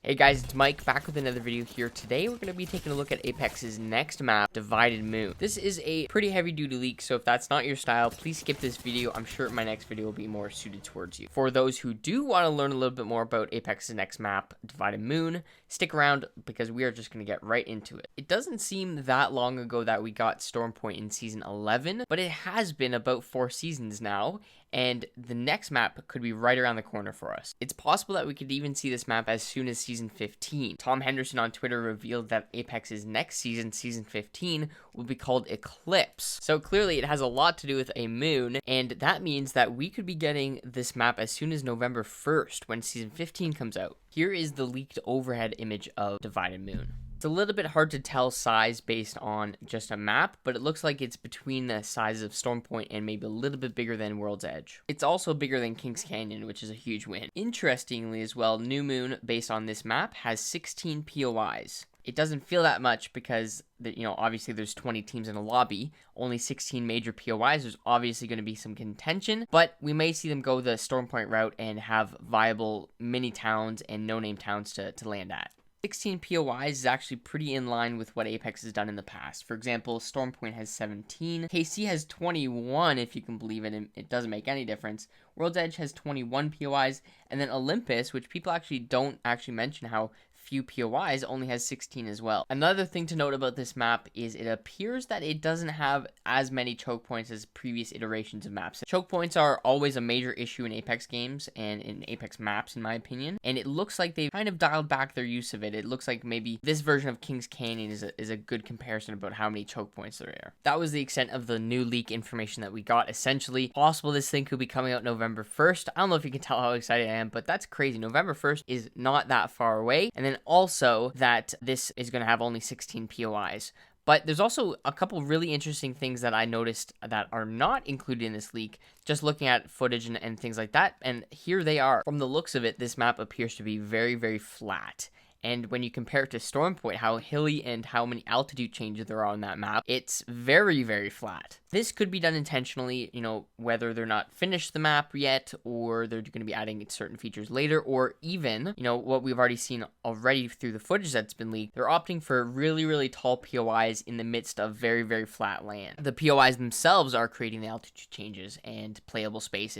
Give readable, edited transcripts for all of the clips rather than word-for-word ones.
Hey guys, it's Mike back with another video here. Today we're going to be taking a look at Apex's next map, Divided Moon. This is a pretty heavy duty leak, so if that's not your style, please skip this video. I'm sure my next video will be more suited towards you. For those who do want to learn a little bit more about Apex's next map, Divided Moon, stick around because we are just going to get right into it. It doesn't seem that long ago that we got Storm Point in season 11, but it has been about 4 seasons now, and the next map could be right around the corner for us. It's possible that we could even see this map as soon as season 15. Tom Henderson on Twitter revealed that Apex's next season, season 15, will be called Eclipse. So clearly it has a lot to do with a moon, and that means that we could be getting this map as soon as November 1st when season 15 comes out. Here is the leaked overhead image of Divided Moon. It's a little bit hard to tell size based on just a map, but it looks like it's between the sizes of Storm Point and maybe a little bit bigger than World's Edge. It's also bigger than Kings Canyon, which is a huge win. Interestingly as well, New Moon, based on this map, has 16 POIs. It doesn't feel that much because, obviously there's 20 teams in a lobby, only 16 major POIs. There's obviously going to be some contention, but we may see them go the Storm Point route and have viable mini towns and no-name towns to land at. 16 POIs is actually pretty in line with what Apex has done in the past. For example, Storm Point has 17. KC has 21, if you can believe it, and it doesn't make any difference. World's Edge has 21 POIs, and then Olympus, which people actually don't mention how few POIs, only has 16 as well. Another thing to note about this map is it appears that it doesn't have as many choke points as previous iterations of maps. Choke points are always a major issue in Apex games and in Apex maps, in my opinion, and it looks like they've kind of dialed back their use of it. It looks like maybe this version of Kings Canyon is a good comparison about how many choke points there are. That was the extent of the new leak information that we got. Essentially, possible this thing could be coming out November 1st. I don't know if you can tell how excited I am, but that's crazy. November 1st is not that far away, and then also that this is going to have only 16 POIs. But there's also a couple really interesting things that I noticed that are not included in this leak, just looking at footage and things like that, and here they are. From the looks of it, this map appears to be very, very flat. And when you compare it to Storm Point, how hilly and how many altitude changes there are on that map, it's very, very flat. This could be done intentionally, whether they're not finished the map yet, or they're going to be adding certain features later, or even, what we've already seen already through the footage that's been leaked, they're opting for really, really tall POIs in the midst of very, very flat land. The POIs themselves are creating the altitude changes and playable space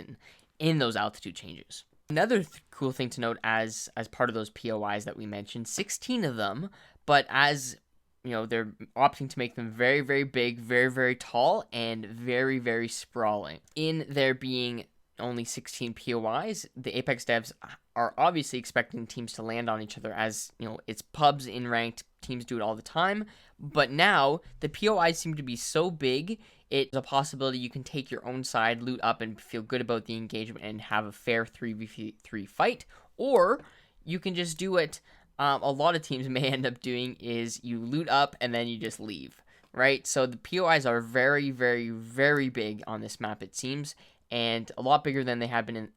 in those altitude changes. Another cool thing to note as part of those POIs that we mentioned, 16 of them, but as they're opting to make them very, very big, very, very tall, and very, very sprawling. In there being only 16 POIs, the Apex devs are obviously expecting teams to land on each other as, it's pubs in ranked, teams do it all the time, but now the POIs seem to be so big, it's a possibility you can take your own side, loot up, and feel good about the engagement and have a fair 3v3 fight, or you can just do what a lot of teams may end up doing is you loot up and then you just leave, right? So the POIs are very, very, very big on this map, it seems, and a lot bigger than they have been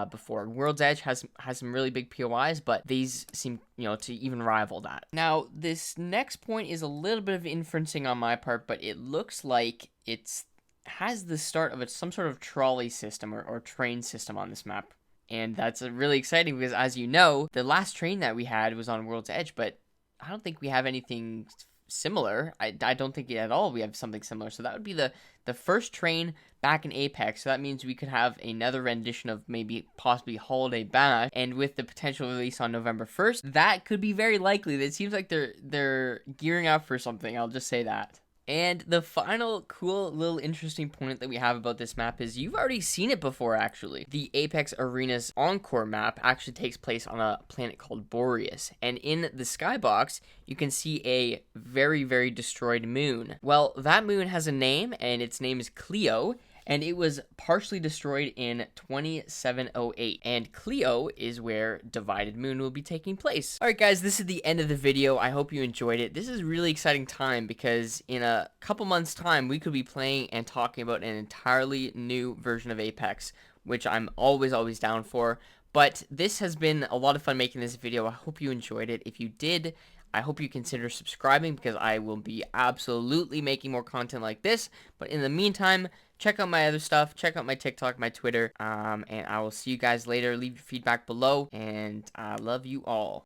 before. World's Edge has some really big POIs, but these seem, to even rival that. Now, this next point is a little bit of inferencing on my part, but it looks like it has the start of some sort of trolley system or train system on this map. And that's really exciting because, as you know, the last train that we had was on World's Edge, but I don't think we have anything similar. I don't think at all we have something similar. So that would be the first train back in Apex. So that means we could have another rendition of maybe possibly Holiday Bash, and with the potential release on November 1st, that could be very likely. It seems like they're gearing up for something. I'll just say that. And the final cool little interesting point that we have about this map is you've already seen it before, actually. The Apex Arena's Encore map actually takes place on a planet called Boreas, and in the skybox, you can see a very, very destroyed moon. Well, that moon has a name, and its name is Cleo, and it was partially destroyed in 2708. And Cleo is where Divided Moon will be taking place. Alright guys, this is the end of the video. I hope you enjoyed it. This is a really exciting time because in a couple months' time, we could be playing and talking about an entirely new version of Apex, which I'm always down for. But this has been a lot of fun making this video. I hope you enjoyed it. If you did, I hope you consider subscribing because I will be absolutely making more content like this. But in the meantime, check out my other stuff. Check out my TikTok, my Twitter. And I will see you guys later. Leave your feedback below. And I love you all.